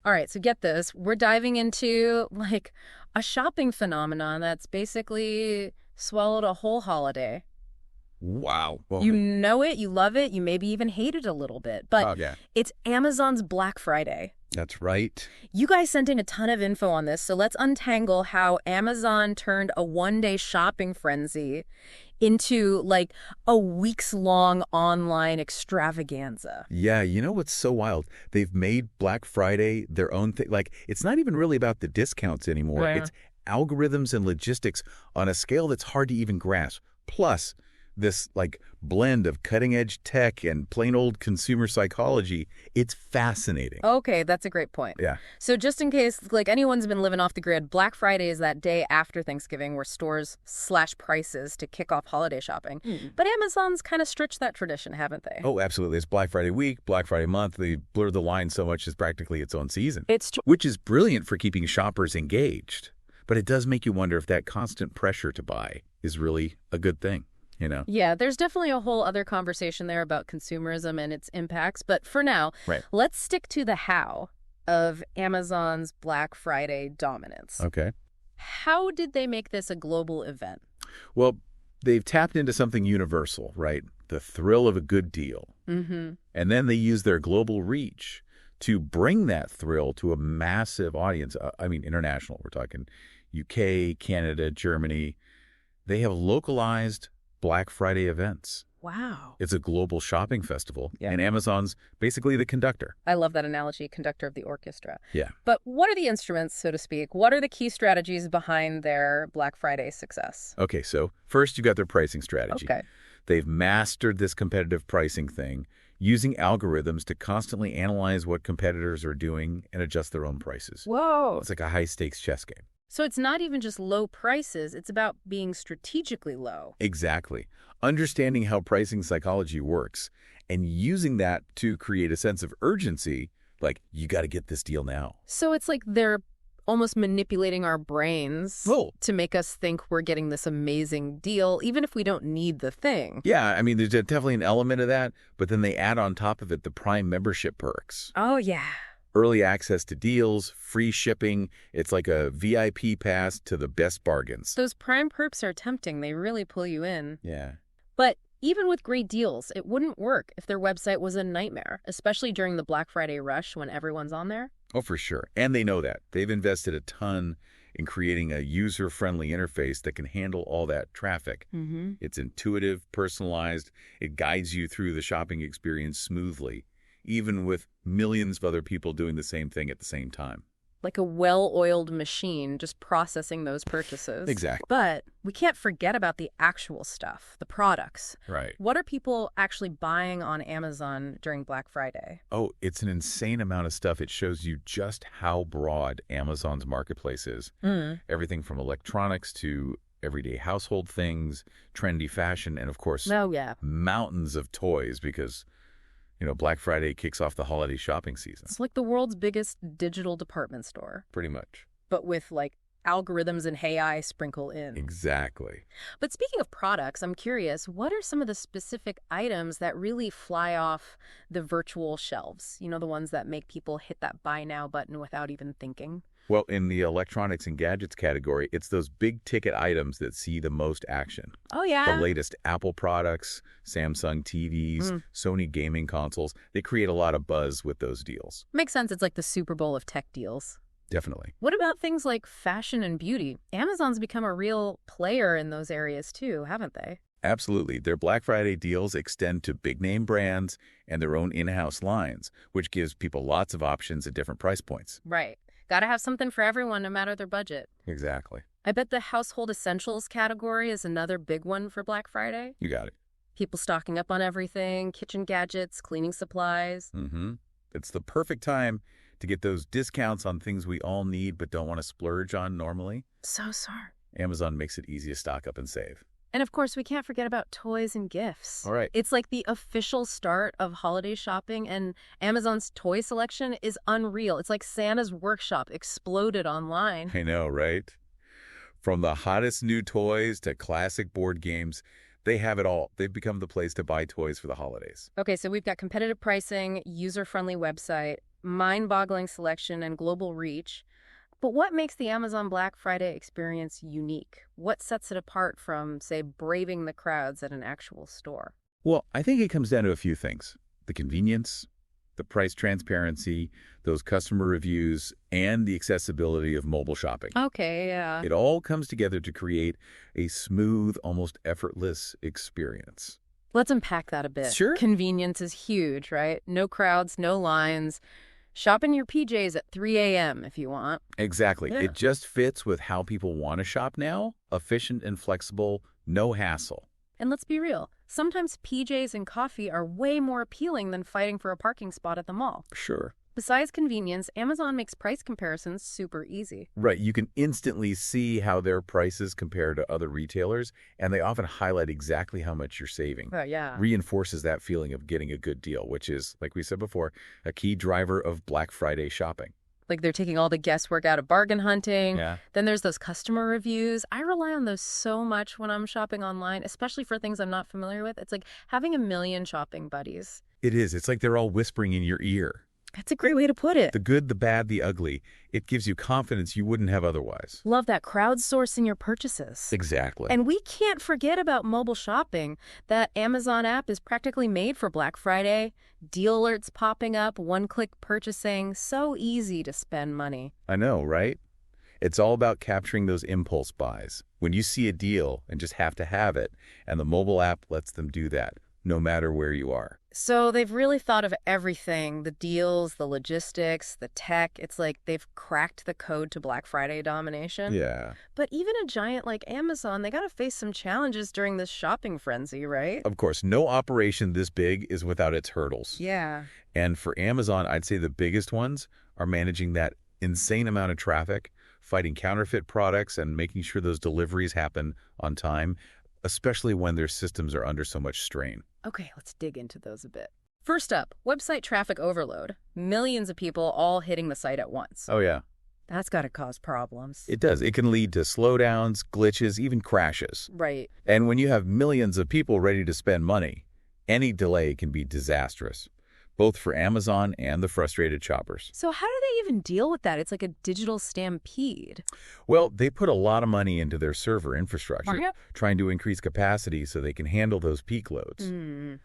All right, so get this. We're diving into, like, a shopping phenomenon that's basically swallowed a whole holiday. Wow. Well, You know it, you love it, you maybe even hate it a little bit, but oh, yeah, it's Amazon's Black Friday. that's right. You guys sent in a ton of info on this, so let's untangle how Amazon turned a one-day shopping frenzy into, like, a weeks-long online extravaganza. Yeah, you know what's so wild? They've made Black Friday their own thing. Like, it's not even really about the discounts anymore. Yeah. It's algorithms and logistics on a scale that's hard to even grasp. Plus, this, like, blend of cutting-edge tech and plain old consumer psychology, it's fascinating. Okay, that's a great point. Yeah. So just in case, like, anyone's been living off the grid, Black Friday is that day after Thanksgiving where stores slash prices to kick off holiday shopping. But Amazon's kind of stretched that tradition, haven't they? Oh, absolutely. It's Black Friday week, Black Friday month. They blur the line so much it's practically its own season. It's true. Which is brilliant for keeping shoppers engaged. But it does make you wonder if that constant pressure to buy is really a good thing, you know? Yeah, there's definitely a whole other conversation there about consumerism and its impacts. But for now, Right. let's stick to the how of Amazon's Black Friday dominance. Okay. How did they make this a global event? Well, they've tapped into something universal, right? The thrill of a good deal. Mm-hmm. And then they use their global reach to bring that thrill to a massive audience. I mean, international. We're talking UK, Canada, Germany. They have localized Black Friday events. Wow. It's a global shopping festival, Yeah. and Amazon's basically the conductor. I love that analogy, conductor of the orchestra. Yeah. But what are the instruments, so to speak? What are the key strategies behind their Black Friday success? Okay, so first you got their pricing strategy. Okay. They've mastered this competitive pricing thing, using algorithms to constantly analyze what competitors are doing and adjust their own prices. Whoa. It's like a high-stakes chess game. So it's not even just low prices, it's about being strategically low. Exactly. Understanding how pricing psychology works and using that to create a sense of urgency, like, you got to get this deal now. So it's like they're almost manipulating our brains Oh. to make us think we're getting this amazing deal, even if we don't need the thing. Yeah, I mean, there's definitely an element of that, but then they add on top of it the Prime membership perks. Oh, yeah. Early access to deals, free shipping. It's like a VIP pass to the best bargains. Those Prime perks are tempting. They really pull you in. Yeah. But even with great deals, it wouldn't work if their website was a nightmare, especially during the Black Friday rush when everyone's on there. Oh, for sure. And they know that. They've invested a ton in creating a user-friendly interface that can handle all that traffic. Mm-hmm. It's intuitive, personalized. It guides you through the shopping experience smoothly, even with millions of other people doing the same thing at the same time. Like a well-oiled machine just processing those purchases. Exactly. But we can't forget about the actual stuff, the products. Right. What are people actually buying on Amazon during Black Friday? Oh, it's an insane amount of stuff. It shows you just how broad Amazon's marketplace is. Everything from electronics to everyday household things, trendy fashion, and of course, Oh, yeah. mountains of toys because, you know, Black Friday kicks off the holiday shopping season. It's like the world's biggest digital department store, Pretty much. but with, like, algorithms and AI sprinkle in. Exactly. But speaking of products, I'm curious, what are some of the specific items that really fly off the virtual shelves? You know, the ones that make people hit that buy now button without even thinking? Well, in the electronics and gadgets category, it's those big ticket items that see the most action. Oh, The yeah. latest Apple products, Samsung TVs, Sony gaming consoles, they create a lot of buzz with those deals. Makes sense. It's like the Super Bowl of tech deals. Definitely. What about things like fashion and beauty? Amazon's become a real player in those areas too, haven't they? Absolutely. Their Black Friday deals extend to big-name brands and their own in-house lines, which gives people lots of options at different price points. Right. Gotta have something for everyone, no matter their budget. Exactly. I bet the household essentials category is another big one for Black Friday. You got it. People stocking up on everything, kitchen gadgets, cleaning supplies. It's the perfect time to get those discounts on things we all need but don't want to splurge on normally. So smart. Amazon makes it easy to stock up and save. And of course, we can't forget about toys and gifts. All right. It's like the official start of holiday shopping, and Amazon's toy selection is unreal. It's like Santa's workshop exploded online. I know, right? From the hottest new toys to classic board games, they have it all. They've become the place to buy toys for the holidays. Okay, so we've got competitive pricing, user-friendly website, mind-boggling selection and global reach. But what makes the Amazon Black Friday experience unique? What sets it apart from, say, braving the crowds at an actual store? Well, I think it comes down to a few things. The convenience, the price transparency, those customer reviews, and the accessibility of mobile shopping. Okay, yeah. It all comes together to create a smooth, almost effortless experience. Let's unpack that a bit. Sure. Convenience is huge, right? No crowds, no lines. Shop in your PJs at 3 a.m. if you want. Exactly. Yeah. It just fits with how people want to shop now. Efficient and flexible, no hassle. And let's be real, sometimes PJs and coffee are way more appealing than fighting for a parking spot at the mall. Sure. Besides convenience, Amazon makes price comparisons super easy. Right. You can instantly see how their prices compare to other retailers, and they often highlight exactly how much you're saving. Yeah. Reinforces that feeling of getting a good deal, which is, like we said before, a key driver of Black Friday shopping. Like they're taking all the guesswork out of bargain hunting. Yeah. Then there's those customer reviews. I rely on those so much when I'm shopping online, especially for things I'm not familiar with. It's like having a million shopping buddies. It is. It's like they're all whispering in your ear. That's a great way to put it. The good, the bad, the ugly. It gives you confidence you wouldn't have otherwise. Love that crowdsourcing your purchases. Exactly. And we can't forget about mobile shopping. That Amazon app is practically made for Black Friday. Deal alerts popping up, one-click purchasing. So easy to spend money. I know, right? It's all about capturing those impulse buys. When you see a deal and just have to have it, and the mobile app lets them do that, no matter where you are. So they've really thought of everything, the deals, the logistics, the tech. It's like they've cracked the code to Black Friday domination. Yeah. But even a giant like Amazon, they got to face some challenges during this shopping frenzy, right? Of course, no operation this big is without its hurdles. Yeah. And for Amazon, I'd say the biggest ones are managing that insane amount of traffic, fighting counterfeit products, and making sure those deliveries happen on time, especially when their systems are under so much strain. Okay, let's dig into those a bit. First up, website traffic overload. Millions of people all hitting the site at once. Oh, yeah. That's got to cause problems. It does. It can lead to slowdowns, glitches, even crashes. Right. And when you have millions of people ready to spend money, any delay can be disastrous, both for Amazon and the frustrated shoppers. So how do they even deal with that? It's like a digital stampede. Well, they put a lot of money into their server infrastructure, Yeah. trying to increase capacity so they can handle those peak loads.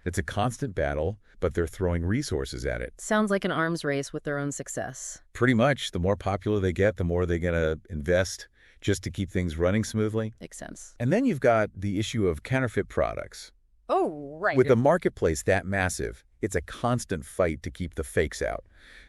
It's a constant battle, but they're throwing resources at it. Sounds like an arms race with their own success. Pretty much, the more popular they get, the more they're going to invest just to keep things running smoothly. Makes sense. And then you've got the issue of counterfeit products. Oh, right. With the marketplace that massive, it's a constant fight to keep the fakes out,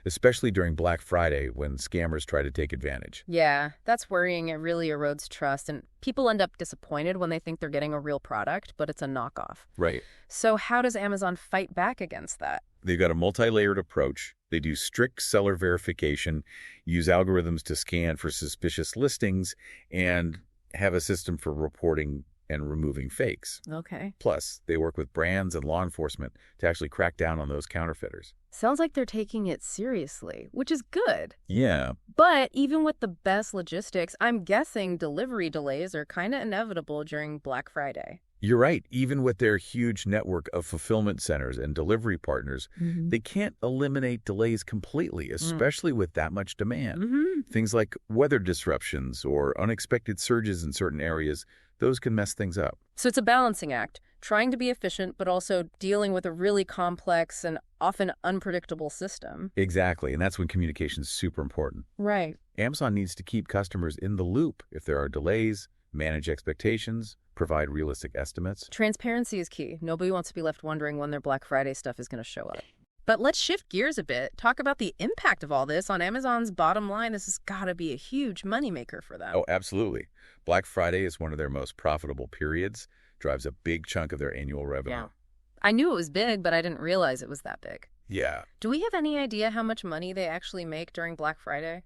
especially during Black Friday when scammers try to take advantage. Yeah, that's worrying. It really erodes trust, and people end up disappointed when they think they're getting a real product, but it's a knockoff. Right. So how does Amazon fight back against that? They've got a multi-layered approach. They do strict seller verification, use algorithms to scan for suspicious listings, and have a system for reporting and removing fakes. Okay. Plus, they work with brands and law enforcement to actually crack down on those counterfeiters. Sounds like they're taking it seriously, which is good. Yeah. But even with the best logistics, I'm guessing delivery delays are kind of inevitable during Black Friday. You're right. Even with their huge network of fulfillment centers and delivery partners, they can't eliminate delays completely, especially with that much demand. Things like weather disruptions or unexpected surges in certain areas, those can mess things up. So it's a balancing act, trying to be efficient, but also dealing with a really complex and often unpredictable system. Exactly, and that's when communication is super important. Right. Amazon needs to keep customers in the loop if there are delays, manage expectations, provide realistic estimates. Transparency is key. Nobody wants to be left wondering when their Black Friday stuff is going to show up. But let's shift gears a bit. Talk about the impact of all this on Amazon's bottom line. This has got to be a huge moneymaker for them. Oh, absolutely. Black Friday is one of their most profitable periods, drives a big chunk of their annual revenue. Yeah. I knew it was big, but I didn't realize it was that big. Yeah. Do we have any idea how much money they actually make during Black Friday?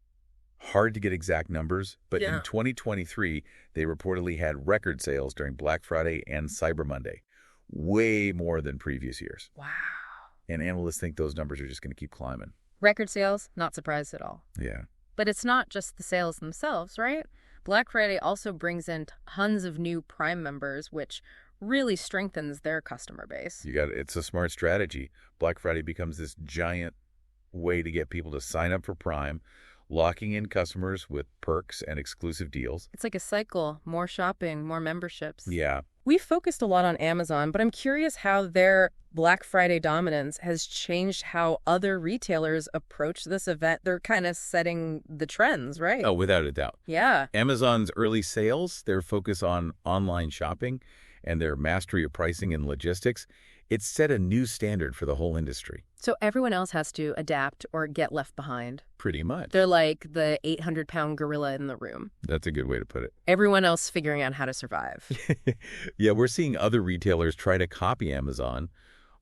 Hard to get exact numbers, but Yeah. in 2023, they reportedly had record sales during Black Friday and Cyber Monday, way more than previous years. Wow. And analysts think those numbers are just going to keep climbing. Record sales, not surprised at all. Yeah. But it's not just the sales themselves, right? Black Friday also brings in tons of new Prime members, which really strengthens their customer base. It's a smart strategy. Black Friday becomes this giant way to get people to sign up for Prime, locking in customers with perks and exclusive deals. It's like a cycle. More shopping, more memberships. Yeah. We focused a lot on Amazon, but I'm curious how their Black Friday dominance has changed how other retailers approach this event. They're kind of setting the trends, right? Oh, without a doubt. Yeah. Amazon's early sales, their focus on online shopping, and their mastery of pricing and logistics, it's set a new standard for the whole industry. So everyone else has to adapt or get left behind. Pretty much. They're like the 800-pound gorilla in the room. That's a good way to put it. Everyone else figuring out how to survive. Yeah, we're seeing other retailers try to copy Amazon,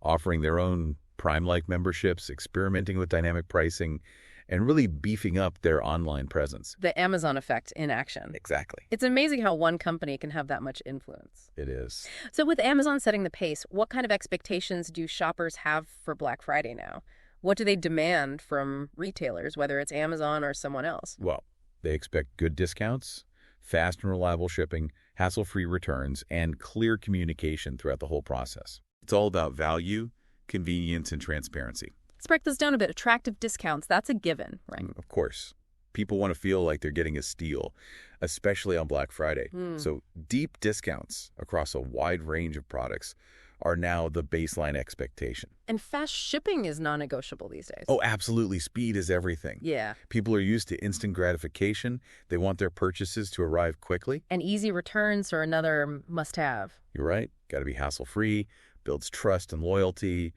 offering their own Prime-like memberships, experimenting with dynamic pricing, and really beefing up their online presence. The Amazon effect in action. Exactly. It's amazing how one company can have that much influence. It is. So with Amazon setting the pace, what kind of expectations do shoppers have for Black Friday now? What do they demand from retailers, whether it's Amazon or someone else? Well, they expect good discounts, fast and reliable shipping, hassle-free returns, and clear communication throughout the whole process. It's all about value, convenience, and transparency. Let's break this down a bit. Attractive discounts, that's a given, right? Of course. People want to feel like they're getting a steal, especially on Black Friday. So deep discounts across a wide range of products are now the baseline expectation. And fast shipping is non-negotiable these days. Oh, absolutely. Speed is everything. Yeah. People are used to instant gratification. They want their purchases to arrive quickly. And easy returns are another must-have. You're right. Got to be hassle-free, builds trust and loyalty.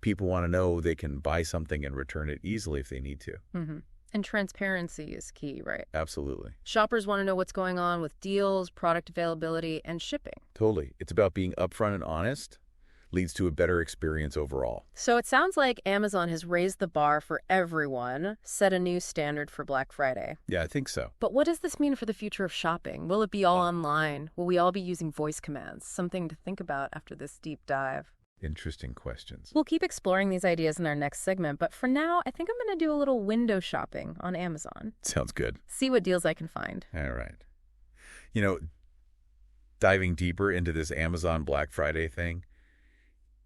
People want to know they can buy something and return it easily if they need to. And transparency is key, right? Absolutely. Shoppers want to know what's going on with deals, product availability, and shipping. Totally. It's about being upfront and honest. Leads to a better experience overall. So it sounds like Amazon has raised the bar for everyone, set a new standard for Black Friday. Yeah, I think so. But what does this mean for the future of shopping? Will it be all online? Will we all be using voice commands? Something to think about after this deep dive. Interesting questions. We'll keep exploring these ideas in our next segment, but for now, I think I'm going to do a little window shopping on Amazon. Sounds good. See what deals I can find. All right. You know, diving deeper into this Amazon Black Friday thing,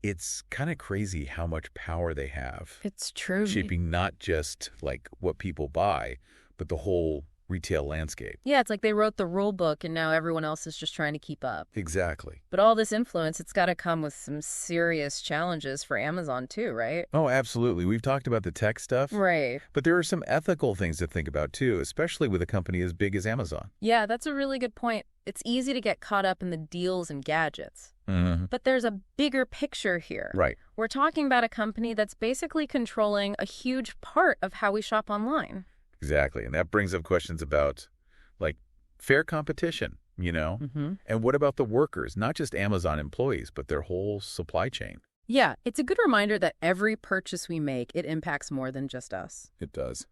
it's kind of crazy how much power they have. It's true. Shaping not just like what people buy, but the whole retail landscape. Yeah, it's like they wrote the rule book and now everyone else is just trying to keep up. Exactly. But all this influence, it's got to come with some serious challenges for Amazon too, right? Oh, absolutely. We've talked about the tech stuff. Right. But there are some ethical things to think about too, especially with a company as big as Amazon. Yeah, that's a really good point. It's easy to get caught up in the deals and gadgets. But there's a bigger picture here. Right. We're talking about a company that's basically controlling a huge part of how we shop online. Exactly. And that brings up questions about, like, fair competition, you know? And what about the workers, not just Amazon employees, but their whole supply chain? Yeah, it's a good reminder that every purchase we make, it impacts more than just us. It does.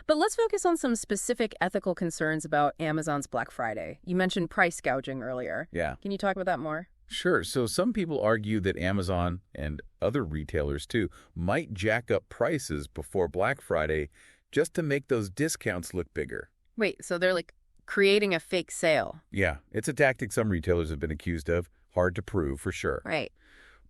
But let's focus on some specific ethical concerns about Amazon's Black Friday. You mentioned price gouging earlier. Yeah. Can you talk about that more? Sure. So some people argue that Amazon and other retailers, too, might jack up prices before Black Friday just to make those discounts look bigger. Wait, so they're like creating a fake sale? Yeah, it's a tactic some retailers have been accused of. Hard to prove for sure. Right.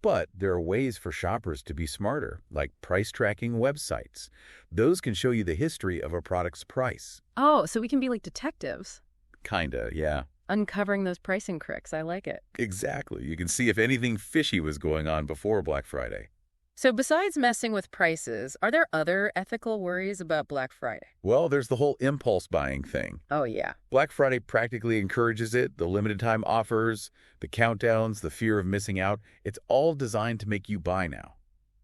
But there are ways for shoppers to be smarter, like price tracking websites. Those can show you the history of a product's price. Oh, so we can be like detectives. Kinda, yeah. Uncovering those pricing crooks. I like it. Exactly. You can see if anything fishy was going on before Black Friday. So besides messing with prices, are there other ethical worries about Black Friday? Well, there's the whole impulse buying thing. Oh, yeah. Black Friday practically encourages it. The limited time offers, the countdowns, the fear of missing out. It's all designed to make you buy now.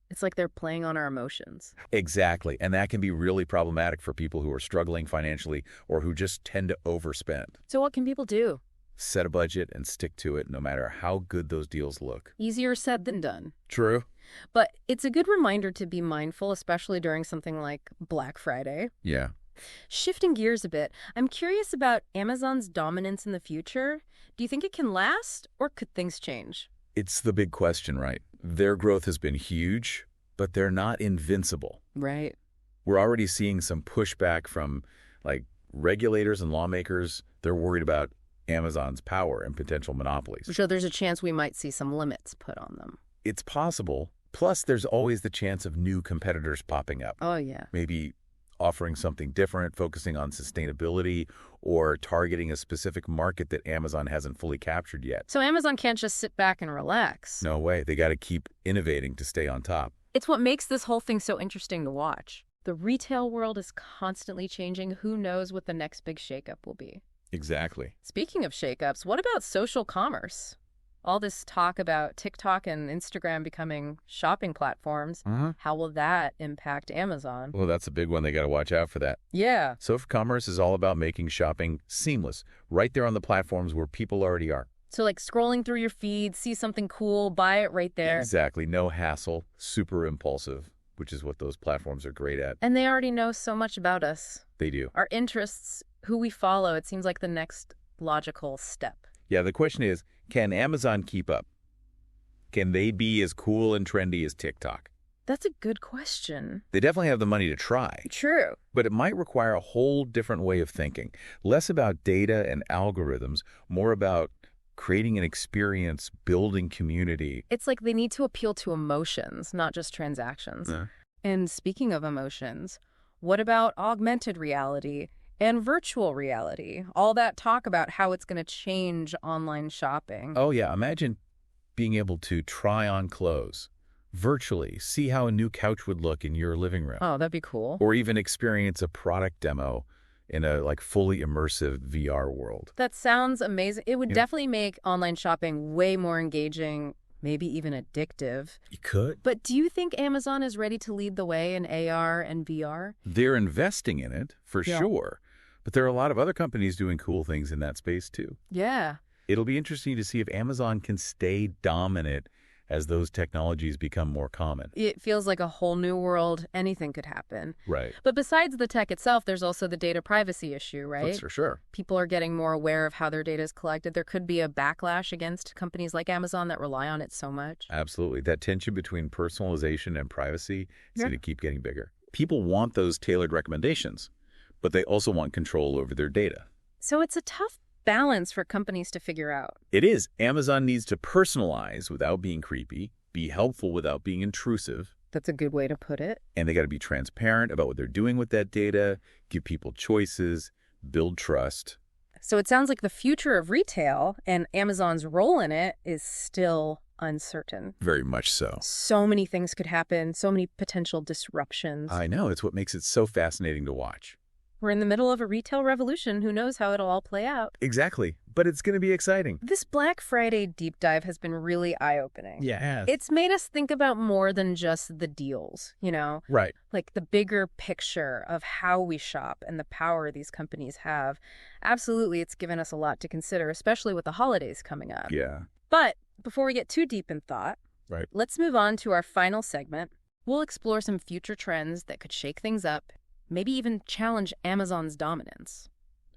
It's like they're playing on our emotions. Exactly. And that can be really problematic for people who are struggling financially or who just tend to overspend. So what can people do? Set a budget and stick to it no matter how good those deals look. Easier said than done. True. But it's a good reminder to be mindful, especially during something like Black Friday. Yeah. Shifting gears a bit, I'm curious about Amazon's dominance in the future. Do you think it can last, or could things change? It's the big question, right? Their growth has been huge, but they're not invincible. Right. We're already seeing some pushback from, like, regulators and lawmakers. They're worried about Amazon's power and potential monopolies. So there's a chance we might see some limits put on them. It's possible. Plus, there's always the chance of new competitors popping up. Oh, yeah. Maybe offering something different, focusing on sustainability, or targeting a specific market that Amazon hasn't fully captured yet. So Amazon can't just sit back and relax. No way. They got to keep innovating to stay on top. It's what makes this whole thing so interesting to watch. The retail world is constantly changing. Who knows what the next big shakeup will be? Exactly. Speaking of shakeups, what about social commerce? All this talk about TikTok and Instagram becoming shopping platforms, how will that impact Amazon? Well, that's a big one. They got to watch out for that. Yeah. Social commerce is all about making shopping seamless, right there on the platforms where people already are. So like scrolling through your feed, see something cool, buy it right there. Exactly. No hassle, super impulsive, which is what those platforms are great at. And they already know so much about us. They do. Our interests, who we follow, it seems like the next logical step. Yeah, the question is, can Amazon keep up? Can they be as cool and trendy as TikTok? That's a good question. They definitely have the money to try. True. But it might require a whole different way of thinking. Less about data and algorithms, more about creating an experience, building community. It's like they need to appeal to emotions, not just transactions. And speaking of emotions, what about augmented reality and virtual reality? All that talk about how it's going to change online shopping. Oh, yeah. Imagine being able to try on clothes virtually, see how a new couch would look in your living room. Oh, that'd be cool. Or even experience a product demo in a fully immersive VR world. That sounds amazing. It would definitely make online shopping way more engaging, maybe even addictive. You could. But do you think Amazon is ready to lead the way in AR and VR? They're investing in it, for sure. But there are a lot of other companies doing cool things in that space, too. Yeah. It'll be interesting to see if Amazon can stay dominant as those technologies become more common. It feels like a whole new world. Anything could happen. Right. But besides the tech itself, there's also the data privacy issue, right? That's for sure. People are getting more aware of how their data is collected. There could be a backlash against companies like Amazon that rely on it so much. Absolutely. That tension between personalization and privacy is going to keep getting bigger. People want those tailored recommendations, but they also want control over their data. So it's a tough balance for companies to figure out. It is. Amazon needs to personalize without being creepy, be helpful without being intrusive. That's a good way to put it. And they got to be transparent about what they're doing with that data, give people choices, build trust. So it sounds like the future of retail and Amazon's role in it is still uncertain. Very much so. So many things could happen, so many potential disruptions. I know. It's what makes it so fascinating to watch. We're in the middle of a retail revolution. Who knows how it'll all play out? Exactly. But it's going to be exciting. This Black Friday deep dive has been really eye-opening. Yeah. It's made us think about more than just the deals, you know? Right. Like the bigger picture of how we shop and the power these companies have. Absolutely, it's given us a lot to consider, especially with the holidays coming up. Yeah. But before we get too deep in thought, let's move on to our final segment. We'll explore some future trends that could shake things up, maybe even challenge Amazon's dominance.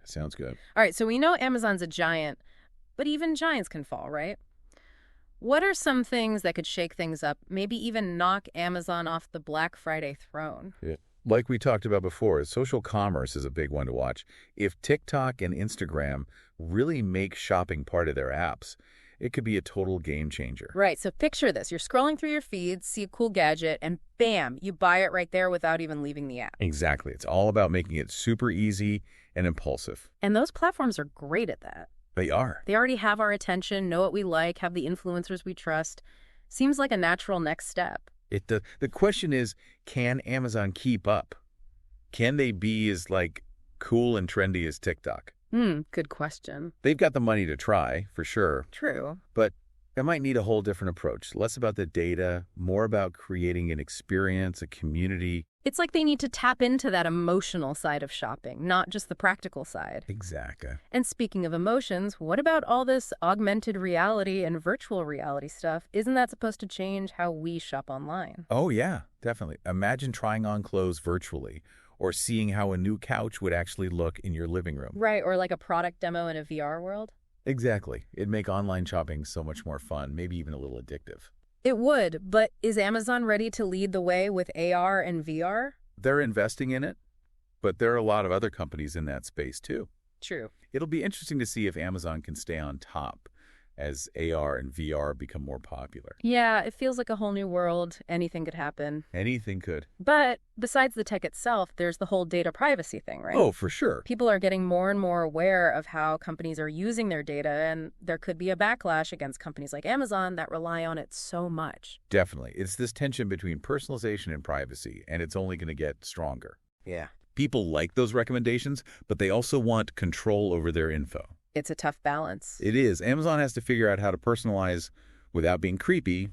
Sounds good. All right, so we know Amazon's a giant, but even giants can fall, right? What are some things that could shake things up, maybe even knock Amazon off the Black Friday throne? Yeah. Like we talked about before, social commerce is a big one to watch. If TikTok and Instagram really make shopping part of their apps, it could be a total game changer. Right, so picture this. You're scrolling through your feeds, see a cool gadget, and bam, you buy it right there without even leaving the app. Exactly. It's all about making it super easy and impulsive. And those platforms are great at that. They are. They already have our attention, know what we like, have the influencers we trust. Seems like a natural next step. The question is, can Amazon keep up? Can they be as cool and trendy as TikTok? Good question. They've got the money to try, for sure. True. But it might need a whole different approach. Less about the data, more about creating an experience, a community. It's like they need to tap into that emotional side of shopping, not just the practical side. Exactly. And speaking of emotions, what about all this augmented reality and virtual reality stuff? Isn't that supposed to change how we shop online? Oh, yeah, definitely. Imagine trying on clothes virtually, or seeing how a new couch would actually look in your living room. Right, or like a product demo in a VR world. Exactly. It'd make online shopping so much more fun, maybe even a little addictive. It would, but is Amazon ready to lead the way with AR and VR? They're investing in it, but there are a lot of other companies in that space too. True. It'll be interesting to see if Amazon can stay on top. as AR and VR become more popular. Yeah, it feels like a whole new world. Anything could happen. Anything could. But besides the tech itself, there's the whole data privacy thing, right? Oh, for sure. People are getting more and more aware of how companies are using their data, and there could be a backlash against companies like Amazon that rely on it so much. Definitely. It's this tension between personalization and privacy, and it's only going to get stronger. Yeah. People like those recommendations, but they also want control over their info. It's a tough balance. It is. Amazon has to figure out how to personalize without being creepy,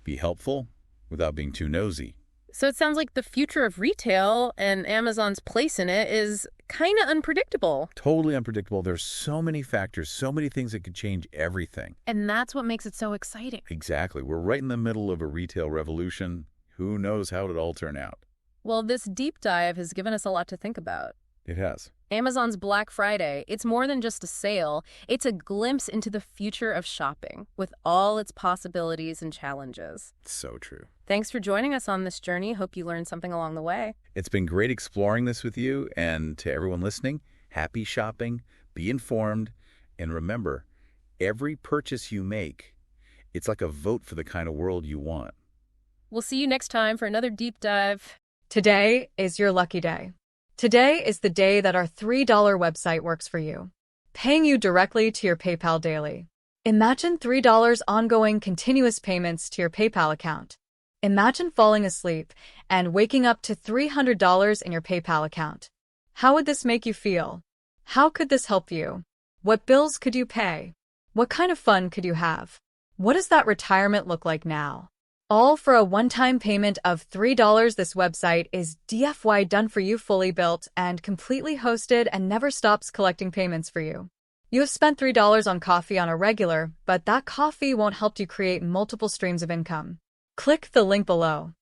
be helpful without being too nosy. So it sounds like the future of retail and Amazon's place in it is kind of unpredictable. Totally unpredictable. There's so many factors, so many things that could change everything. And that's what makes it so exciting. Exactly. We're right in the middle of a retail revolution. Who knows how it'll all turn out? Well, this deep dive has given us a lot to think about. It has. Amazon's Black Friday, it's more than just a sale. It's a glimpse into the future of shopping with all its possibilities and challenges. So true. Thanks for joining us on this journey. Hope you learned something along the way. It's been great exploring this with you, and to everyone listening, happy shopping, be informed, and remember, every purchase you make, it's like a vote for the kind of world you want. We'll see you next time for another deep dive. Today is your lucky day. Today is the day that our $3 website works for you, paying you directly to your PayPal daily. Imagine $3 ongoing continuous payments to your PayPal account. Imagine falling asleep and waking up to $300 in your PayPal account. How would this make you feel? How could this help you? What bills could you pay? What kind of fun could you have? What does that retirement look like now? All for a one-time payment of $3. This website is DFY done for you, fully built and completely hosted, and never stops collecting payments for you. You have spent $3 on coffee on a regular, but that coffee won't help you create multiple streams of income. Click the link below.